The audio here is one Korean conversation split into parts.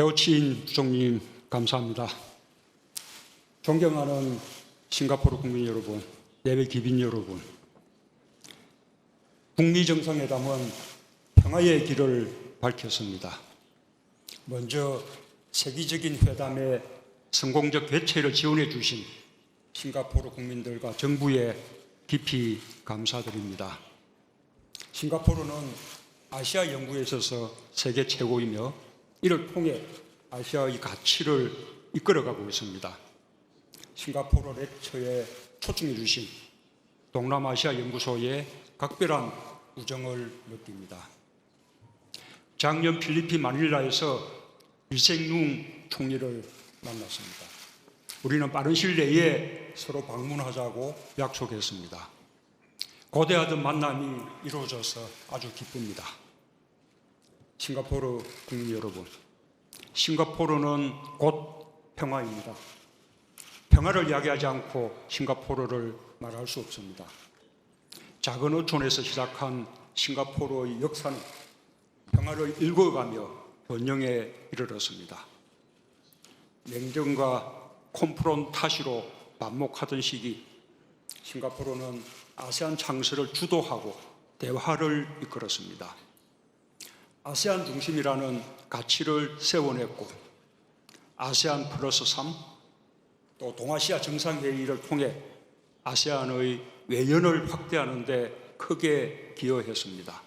배우치인 부총님 감사합니다. 존경하는 싱가포르 국민 여러분, 예외 귀빈 여러분, 북미 정상회담은 평화의 길을 밝혔습니다. 먼저 세계적인 회담의 성공적 개최를 지원해 주신 싱가포르 국민들과 정부에 깊이 감사드립니다. 싱가포르는 아시아 연구에 있어서 세계 최고이며 이를 통해 아시아의 가치를 이끌어가고 있습니다. 싱가포르 렉처에 초청해 주신 동남아시아 연구소에 각별한 우정을 느낍니다. 작년 필리핀 마닐라에서 리생룽 총리를 만났습니다. 우리는 빠른 시일 내에 서로 방문하자고 약속했습니다. 고대하던 만남이 이루어져서 아주 기쁩니다. 싱가포르 국민 여러분, 싱가포르는 곧 평화입니다. 평화를 이야기하지 않고 싱가포르를 말할 수 없습니다. 작은 어촌에서 시작한 싱가포르의 역사는 평화를 일궈가며 번영에 이르렀습니다. 냉전과 콘프론타시로 반목하던 시기, 싱가포르는 아세안 창설을 주도하고 대화를 이끌었습니다. 아세안 중심이라는 가치를 세워냈고 아세안 플러스 3, 또 동아시아 정상회의를 통해 아세안의 외연을 확대하는 데 크게 기여했습니다.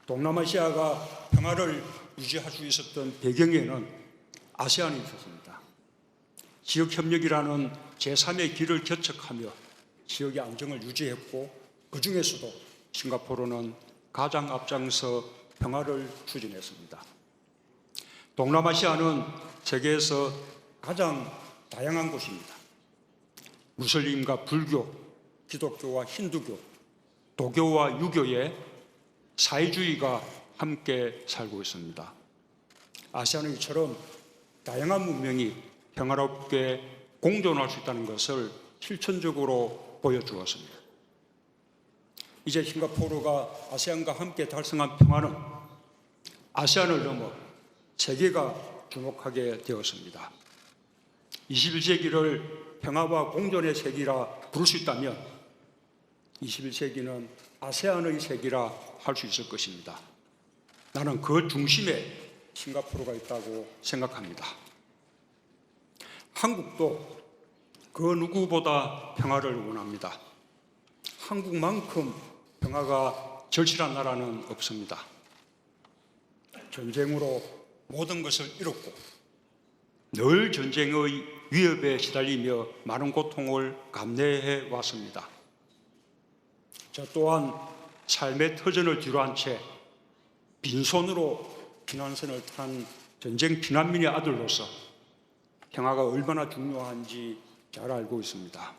동남아시아가 평화를 유지할 수 있었던 배경에는 아세안이 있었습니다. 지역협력이라는 제3의 길을 개척하며 지역의 안정을 유지했고 그 중에서도 싱가포르는 가장 앞장서 평화를 추진했습니다. 동남아시아는 세계에서 가장 다양한 곳입니다. 무슬림과 불교, 기독교와 힌두교, 도교와 유교의 사회주의가 함께 살고 있습니다. 아시아는 이처럼 다양한 문명이 평화롭게 공존할 수 있다는 것을 실천적으로 보여주었습니다. 이제 싱가포르가 아세안과 함께 달성한 평화는 아세안을 넘어 세계가 주목하게 되었습니다. 21세기를 평화와 공존의 세기라 부를 수 있다면 21세기는 아세안의 세기라 할 수 있을 것입니다. 나는 그 중심에 싱가포르가 있다고 생각합니다. 한국도 그 누구보다 평화를 원합니다. 한국만큼 평화가 절실한 나라는 없습니다. 전쟁으로 모든 것을 잃었고 늘 전쟁의 위협에 시달리며 많은 고통을 감내해 왔습니다. 저 또한 삶의 터전을 뒤로한 채 빈손으로 피난선을 탄 전쟁 피난민의 아들로서 평화가 얼마나 중요한지 잘 알고 있습니다.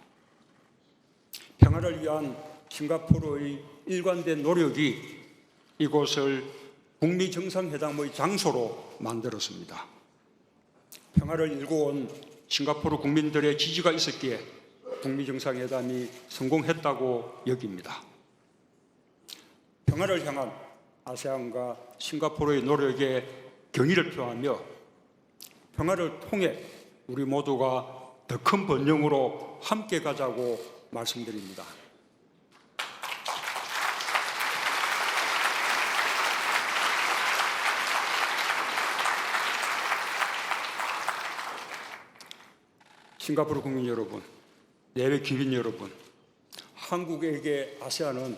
평화를 위한 싱가포르의 일관된 노력이 이곳을 북미 정상회담의 장소로 만들었습니다. 평화를 일궈온 싱가포르 국민들의 지지가 있었기에 북미 정상회담이 성공했다고 여깁니다. 평화를 향한 아세안과 싱가포르의 노력에 경의를 표하며 평화를 통해 우리 모두가 더 큰 번영으로 함께 가자고 말씀드립니다. 싱가포르 국민 여러분, 예외 귀빈 여러분, 한국에게 아세안은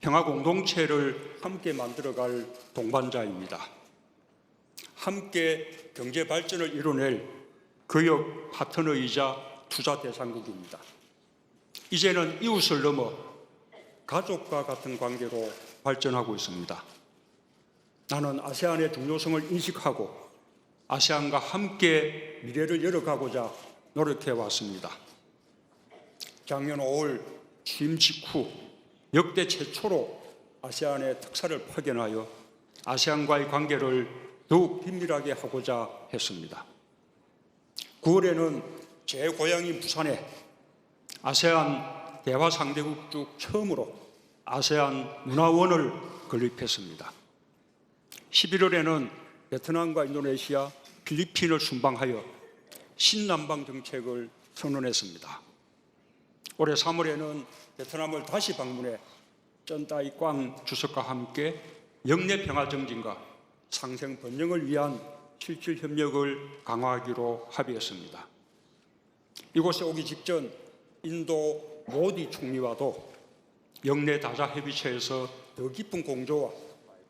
평화 공동체를 함께 만들어갈 동반자입니다. 함께 경제 발전을 이뤄낼 교역 파트너이자 투자 대상국입니다. 이제는 이웃을 넘어 가족과 같은 관계로 발전하고 있습니다. 나는 아세안의 중요성을 인식하고 아세안과 함께 미래를 열어가고자 노력해 왔습니다. 작년 5월 취임 직후 역대 최초로 아세안의 특사를 파견하여 아세안과의 관계를 더욱 긴밀하게 하고자 했습니다. 9월에는 제 고향인 부산에 아세안 대화 상대국 중 처음으로 아세안 문화원을 건립했습니다. 11월에는 베트남과 인도네시아, 필리핀을 순방하여 신남방 정책을 선언했습니다. 올해 3월에는 베트남을 다시 방문해 쩐따이 꽝 주석과 함께 영내 평화 정진과 상생 번영을 위한 실질 협력을 강화하기로 합의했습니다. 이곳에 오기 직전 인도 모디 총리와도 영내 다자 협의체에서 더 깊은 공조와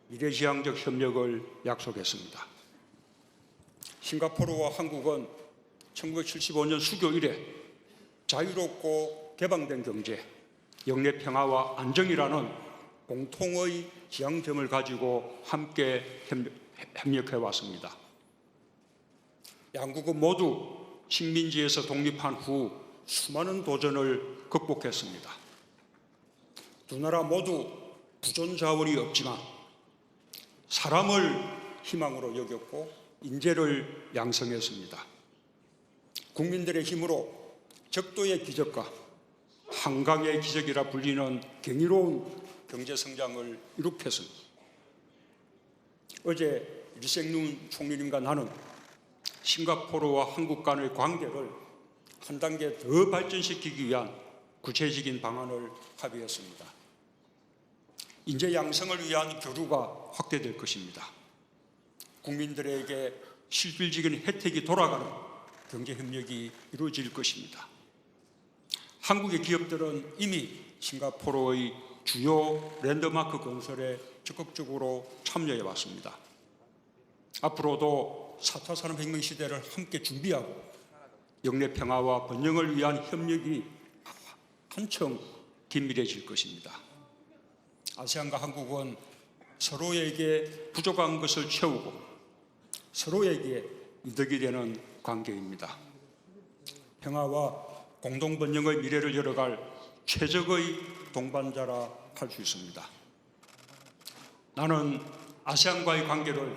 미래지향적 협력을 약속했습니다. 싱가포르와 한국은 1975년 수교 이래 자유롭고 개방된 경제, 영내 평화와 안정이라는 공통의 지향점을 가지고 함께 협력해 왔습니다. 양국은 모두 식민지에서 독립한 후 수많은 도전을 극복했습니다. 두 나라 모두 부존 자원이 없지만 사람을 희망으로 여겼고 인재를 양성했습니다. 국민들의 힘으로 적도의 기적과 한강의 기적이라 불리는 경이로운 경제 성장을 이룩했습니다. 어제 리생룬 총리님과 나는 싱가포르와 한국 간의 관계를 한 단계 더 발전시키기 위한 구체적인 방안을 합의했습니다. 인재 양성을 위한 교류가 확대될 것입니다. 국민들에게 실질적인 혜택이 돌아가는 경제협력이 이루어질 것입니다. 한국의 기업들은 이미 싱가포르의 주요 랜드마크 건설에 적극적으로 참여해 왔습니다. 앞으로도 4차 산업혁명 시대를 함께 준비하고 영내 평화와 번영을 위한 협력이 한층 긴밀해질 것입니다. 아세안과 한국은 서로에게 부족한 것을 채우고 서로에게 이득이 되는 관계입니다. 평화와 공동 번영의 미래를 열어갈 최적의 동반자라 할 수 있습니다. 나는 아세안과의 관계를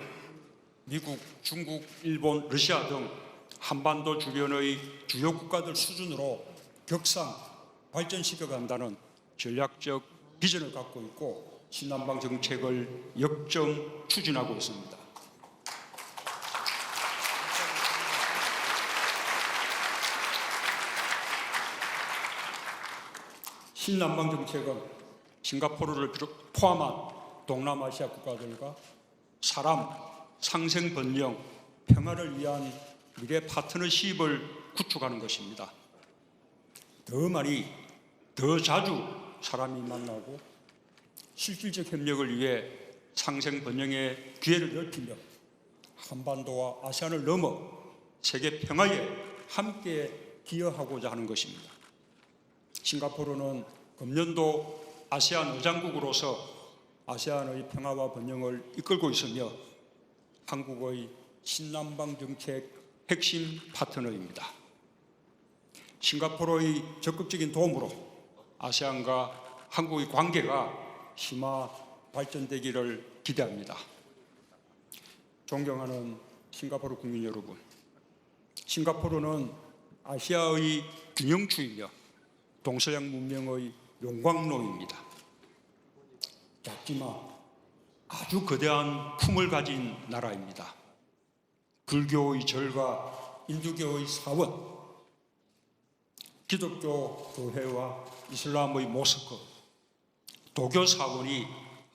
미국, 중국, 일본, 러시아 등 한반도 주변의 주요 국가들 수준으로 격상 발전시켜 간다는 전략적 비전을 갖고 있고 신남방 정책을 역점 추진하고 있습니다. 신남방 정책은 싱가포르를 포함한 동남아시아 국가들과 사람, 상생 번영, 평화를 위한 미래 파트너십을 구축하는 것입니다. 더 많이, 더 자주 사람이 만나고 실질적 협력을 위해 상생 번영의 기회를 넓히며 한반도와 아세안을 넘어 세계 평화에 함께 기여하고자 하는 것입니다. 싱가포르는 금년도 아세안 의장국으로서 아세안의 평화와 번영을 이끌고 있으며 한국의 신남방 정책 핵심 파트너입니다. 싱가포르의 적극적인 도움으로 아세안과 한국의 관계가 심화 발전되기를 기대합니다. 존경하는 싱가포르 국민 여러분, 싱가포르는 아시아의 균형추이며 동서양 문명의 용광로입니다. 작지만 아주 거대한 품을 가진 나라입니다. 불교의 절과 인두교의 사원, 기독교 교회와 이슬람의 모스크, 도교 사원이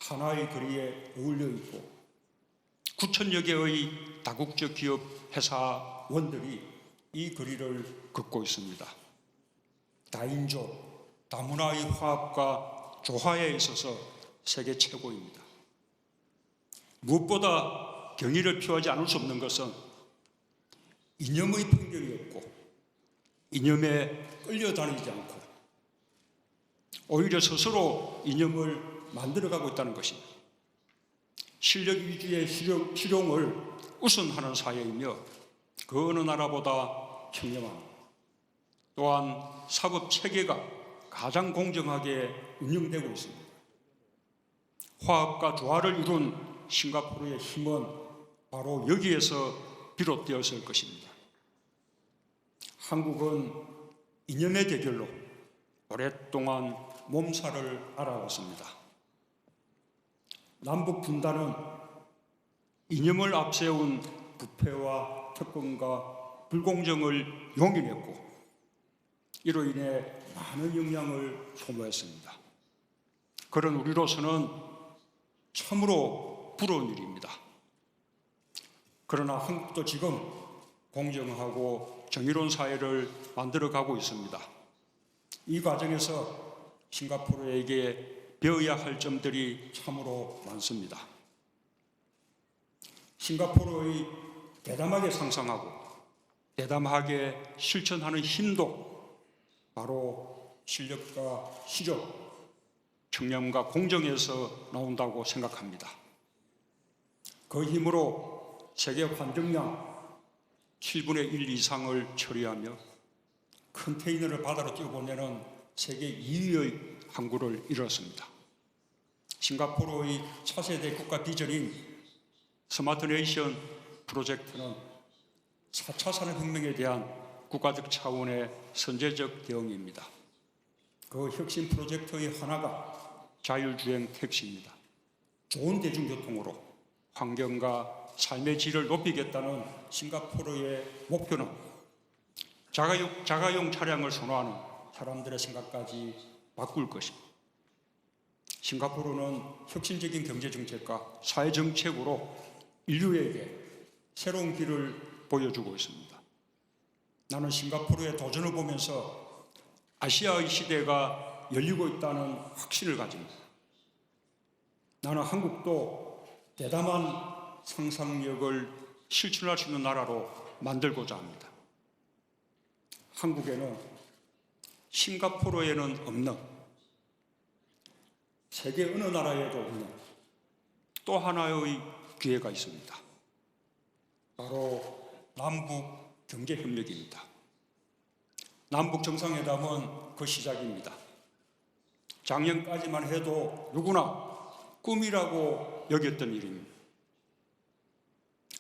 하나의 거리에 어울려 있고 9천여 개의 다국적 기업 회사원들이 이 거리를 걷고 있습니다. 다인종, 다문화의 화합과 조화에 있어서 세계 최고입니다. 무엇보다 경의를 표하지 않을 수 없는 것은 이념의 편견이 없고 이념에 끌려다니지 않고 오히려 스스로 이념을 만들어가고 있다는 것입니다. 실력 위주의 실용을 우선하는 사회이며 그 어느 나라보다 청렴합니다. 또한 사법 체계가 가장 공정하게 운영되고 있습니다. 화합과 조화를 이룬 싱가포르의 힘은 바로 여기에서 비롯되었을 것입니다. 한국은 이념의 대결로 오랫동안 몸살을 앓아왔습니다. 남북 분단은 이념을 앞세운 부패와 특권과 불공정을 용인했고 이로 인해 많은 역량을 소모했습니다. 그런 우리로서는 참으로 부러운 일입니다. 그러나 한국도 지금 공정하고 정의로운 사회를 만들어가고 있습니다. 이 과정에서 싱가포르에게 배워야 할 점들이 참으로 많습니다. 싱가포르의 대담하게 상상하고 대담하게 실천하는 힘도 바로 실력과 실력, 청렴과 공정에서 나온다고 생각합니다. 그 힘으로 세계 환경량 7분의 1 이상을 처리하며 컨테이너를 바다로 띄워보내는 세계 2위의 항구를 이뤘습니다. 싱가포르의 차세대 국가 비전인 스마트 네이션 프로젝트는 4차 산업혁명에 대한 국가적 차원의 선제적 대응입니다. 그 혁신 프로젝트의 하나가 자율주행 택시입니다. 좋은 대중교통으로 환경과 삶의 질을 높이겠다는 싱가포르의 목표는 자가용 차량을 선호하는 사람들의 생각까지 바꿀 것입니다. 싱가포르는 혁신적인 경제정책과 사회정책으로 인류에게 새로운 길을 보여주고 있습니다. 나는 싱가포르의 도전을 보면서 아시아의 시대가 열리고 있다는 확신을 가집니다. 나는 한국도 대담한 상상력을 실천할 수 있는 나라로 만들고자 합니다. 한국에는 싱가포르에는 없는, 세계 어느 나라에도 없는 또 하나의 기회가 있습니다. 바로 남북 경제협력입니다. 남북 정상회담은 그 시작입니다. 작년까지만 해도 누구나 꿈이라고 여겼던 일입니다.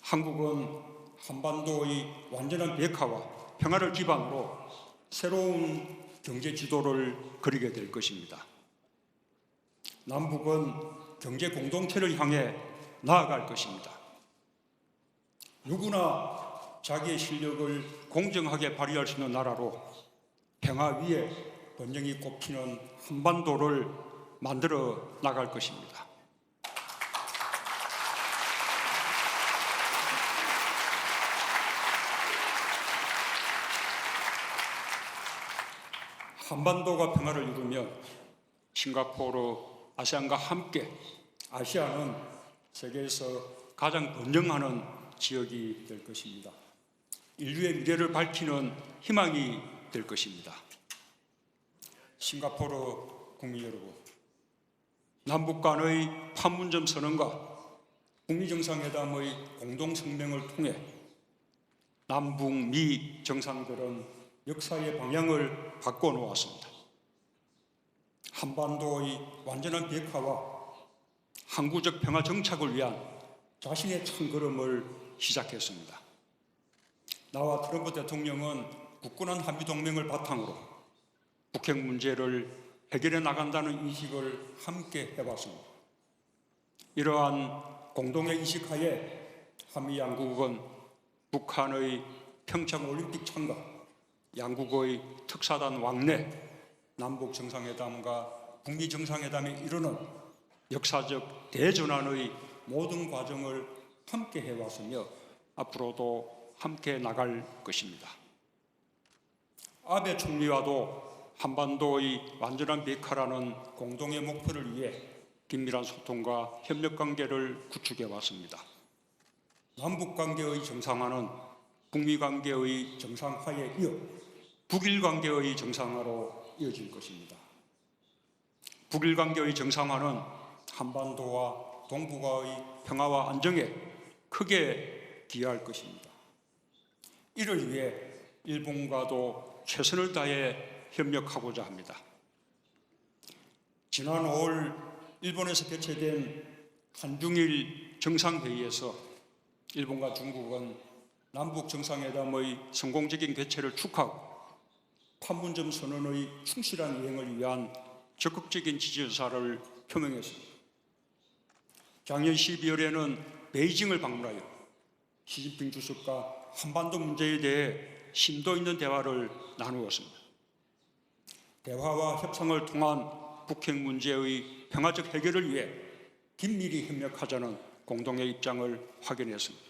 한국은 한반도의 완전한 비핵화와 평화를 기반으로 새로운 경제 지도를 그리게 될 것입니다. 남북은 경제 공동체를 향해 나아갈 것입니다. 누구나 자기의 실력을 공정하게 발휘할 수 있는 나라로 평화 위에 번영이 꽃피는 한반도를 만들어 나갈 것입니다. 한반도가 평화를 이루면 싱가포르, 아세안과 함께 아시아는 세계에서 가장 번영하는 지역이 될 것입니다. 인류의 미래를 밝히는 희망이 될 것입니다. 싱가포르 국민 여러분, 남북 간의 판문점 선언과 북미 정상회담의 공동성명을 통해 남북 미 정상들은 역사의 방향을 바꿔놓았습니다. 한반도의 완전한 비핵화와 항구적 평화 정착을 위한 자신의 첫걸음을 시작했습니다. 나와 트럼프 대통령은 굳건한 한미동맹을 바탕으로 북핵 문제를 해결해 나간다는 인식을 함께 해봤습니다. 이러한 공동의 인식하에 한미 양국은 북한의 평창올림픽 참가, 양국의 특사단 왕래, 남북 정상회담과 북미 정상회담에 이르는 역사적 대전환의 모든 과정을 함께 해왔으며 앞으로도 함께 나갈 것입니다. 아베 총리와도 한반도의 완전한 비핵화라는 공동의 목표를 위해 긴밀한 소통과 협력 관계를 구축해 왔습니다. 남북 관계의 정상화는 북미 관계의 정상화에 이어 북일 관계의 정상화로 이어질 것입니다. 북일 관계의 정상화는 한반도와 동북아의 평화와 안정에 크게 기여할 것입니다. 이를 위해 일본과도 최선을 다해 협력하고자 합니다. 지난 5월 일본에서 개최된 한중일 정상회의에서 일본과 중국은 남북 정상회담의 성공적인 개최를 축하하고 판문점 선언의 충실한 이행을 위한 적극적인 지지 의사를 표명했습니다. 작년 12월에는 베이징을 방문하여 시진핑 주석과 한반도 문제에 대해 심도 있는 대화를 나누었습니다. 대화와 협상을 통한 북핵 문제의 평화적 해결을 위해 긴밀히 협력하자는 공동의 입장을 확인했습니다.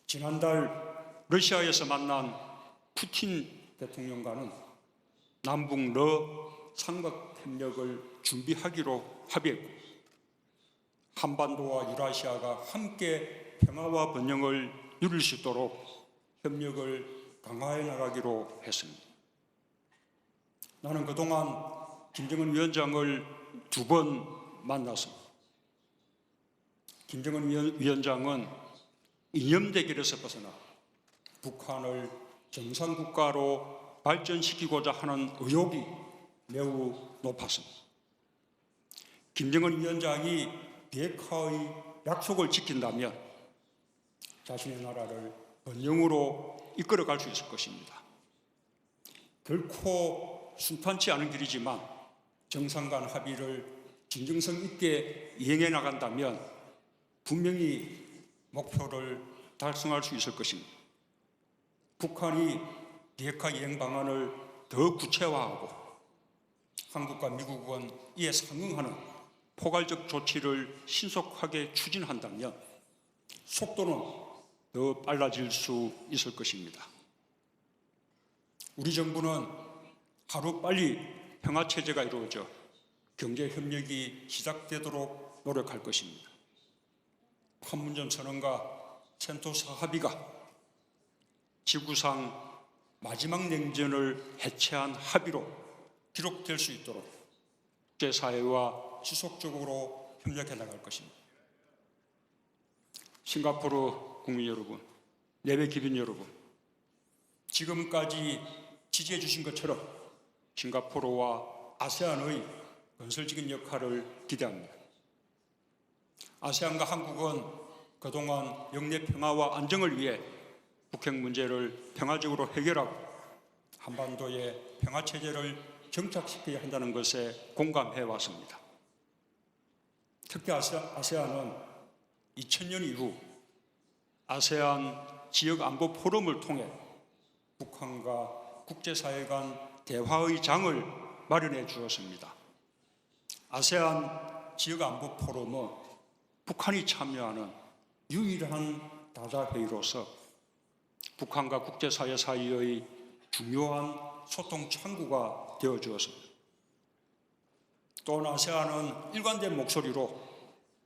지난달 러시아에서 만난 푸틴 대통령과는 남북러 삼각 협력을 준비하기로 합의했고, 한반도와 유라시아가 함께 평화와 번영을 누릴 수 있도록 협력을 강화해 나가기로 했습니다. 나는 그동안 김정은 위원장을 2번 만났습니다. 김정은 위원장은 이념 대결에서 벗어나 북한을 정상국가로 발전시키고자 하는 의욕이 매우 높았습니다. 김정은 위원장이 비핵화의 약속을 지킨다면 자신의 나라를 번영으로 이끌어갈 수 있을 것입니다. 결코 순탄치 않은 길이지만 정상 간 합의를 진정성 있게 이행해 나간다면 분명히 목표를 달성할 수 있을 것입니다. 북한이 비핵화 이행 방안을 더 구체화하고 한국과 미국은 이에 상응하는 포괄적 조치를 신속하게 추진한다면 속도는 더 빨라질 수 있을 것입니다. 우리 정부는 하루빨리 평화체제가 이루어져 경제협력이 시작되도록 노력할 것입니다. 판문점 선언과 센토사 합의가 지구상 마지막 냉전을 해체한 합의로 기록될 수 있도록 국제사회와 지속적으로 협력해 나갈 것입니다. 싱가포르 국민 여러분, 내외 기빈 여러분, 지금까지 지지해 주신 것처럼 싱가포르와 아세안의 건설적인 역할을 기대합니다. 아세안과 한국은 그동안 영내 평화와 안정을 위해 북핵 문제를 평화적으로 해결하고 한반도의 평화체제를 정착시켜야 한다는 것에 공감해 왔습니다. 특히 아세안은 2000년 이후 아세안 지역안보 포럼을 통해 북한과 국제사회 간 대화의 장을 마련해 주었습니다. 아세안 지역안보 포럼은 북한이 참여하는 유일한 다자회의로서 북한과 국제사회 사이의 중요한 소통 창구가 되어 주었습니다. 또한 아세안은 일관된 목소리로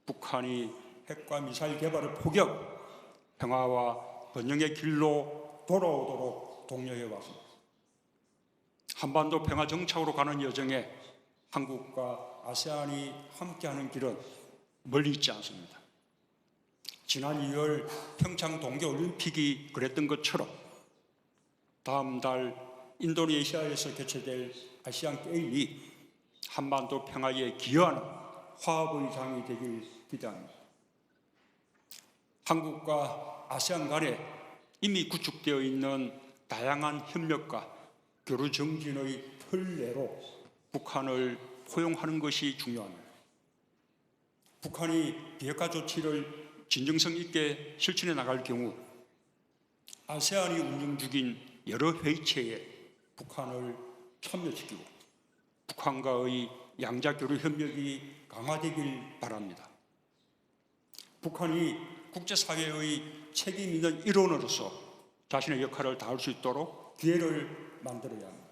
북한이 핵과 미사일 개발을 포기하고 평화와 번영의 길로 돌아오도록 독려해 왔습니다. 한반도 평화 정착으로 가는 여정에 한국과 아세안이 함께하는 길은 멀리 있지 않습니다. 지난 2월 평창 동계올림픽이 그랬던 것처럼 다음 달 인도네시아에서 개최될 아시안 게임이 한반도 평화에 기여하는 화합의 장이 되길 기대합니다. 한국과 아세안 간에 이미 구축되어 있는 다양한 협력과 교류 정진의 틀 내로 북한을 포용하는 것이 중요합니다. 북한이 비핵화 조치를 진정성 있게 실천해 나갈 경우 아세안이 운영 중인 여러 회의체에 북한을 참여시키고 북한과의 양자 교류 협력이 강화되길 바랍니다. 북한이 국제사회의 책임 있는 일원으로서 자신의 역할을 다할 수 있도록 기회를 만들어야 합니다.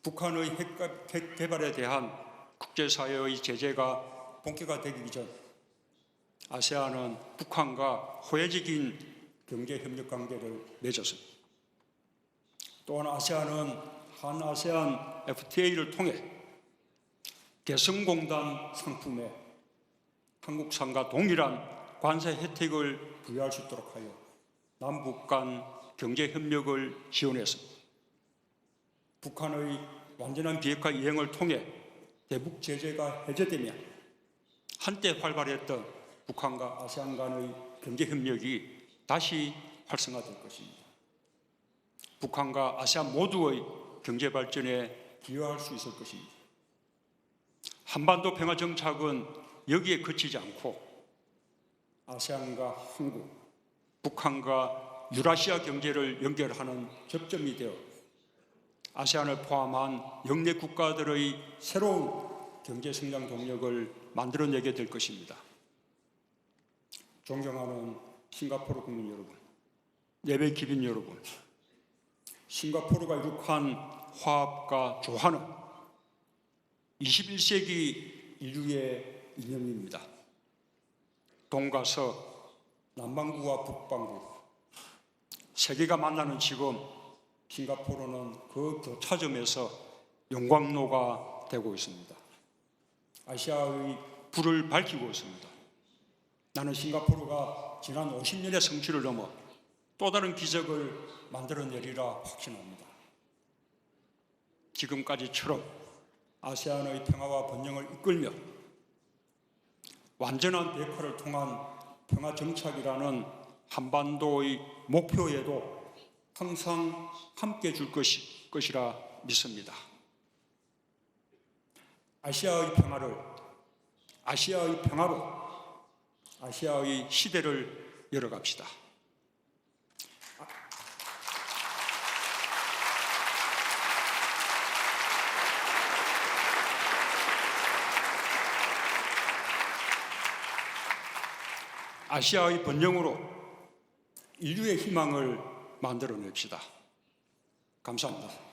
북한의 핵 개발에 대한 국제사회의 제재가 본격화되기 전 아세안은 북한과 호혜적인 경제협력 관계를 맺었습니다. 또한 아세안은 한아세안 FTA를 통해 개성공단 상품에 한국산과 동일한 관세 혜택을 부여할 수 있도록 하여 남북 간 경제협력을 지원했습니다. 북한의 완전한 비핵화 이행을 통해 대북 제재가 해제되면 한때 활발했던 북한과 아세안 간의 경제협력이 다시 활성화될 것입니다. 북한과 아세안 모두의 경제발전에 기여할 수 있을 것입니다. 한반도 평화 정착은 여기에 그치지 않고 아세안과 한국, 북한과 유라시아 경제를 연결하는 접점이 되어 아세안을 포함한 영내 국가들의 새로운 경제 성장 동력을 만들어내게 될 것입니다. 존경하는 싱가포르 국민 여러분, 예배 기빈 여러분, 싱가포르가 이룩한 화합과 조화는 21세기 인류의 이념입니다. 동과 서, 남반구와 북반구, 세계가 만나는 지금 싱가포르는 그 교차점에서 용광로가 되고 있습니다. 아시아의 불을 밝히고 있습니다. 나는 싱가포르가 지난 50년의 성취를 넘어 또 다른 기적을 만들어내리라 확신합니다. 지금까지처럼 아세안의 평화와 번영을 이끌며 완전한 대화를 통한 평화 정착이라는 한반도의 목표에도 항상 함께 줄 것이라 믿습니다. 아시아의 평화로 아시아의 시대를 열어갑시다. 아시아의 번영으로 인류의 희망을 만들어냅시다. 감사합니다.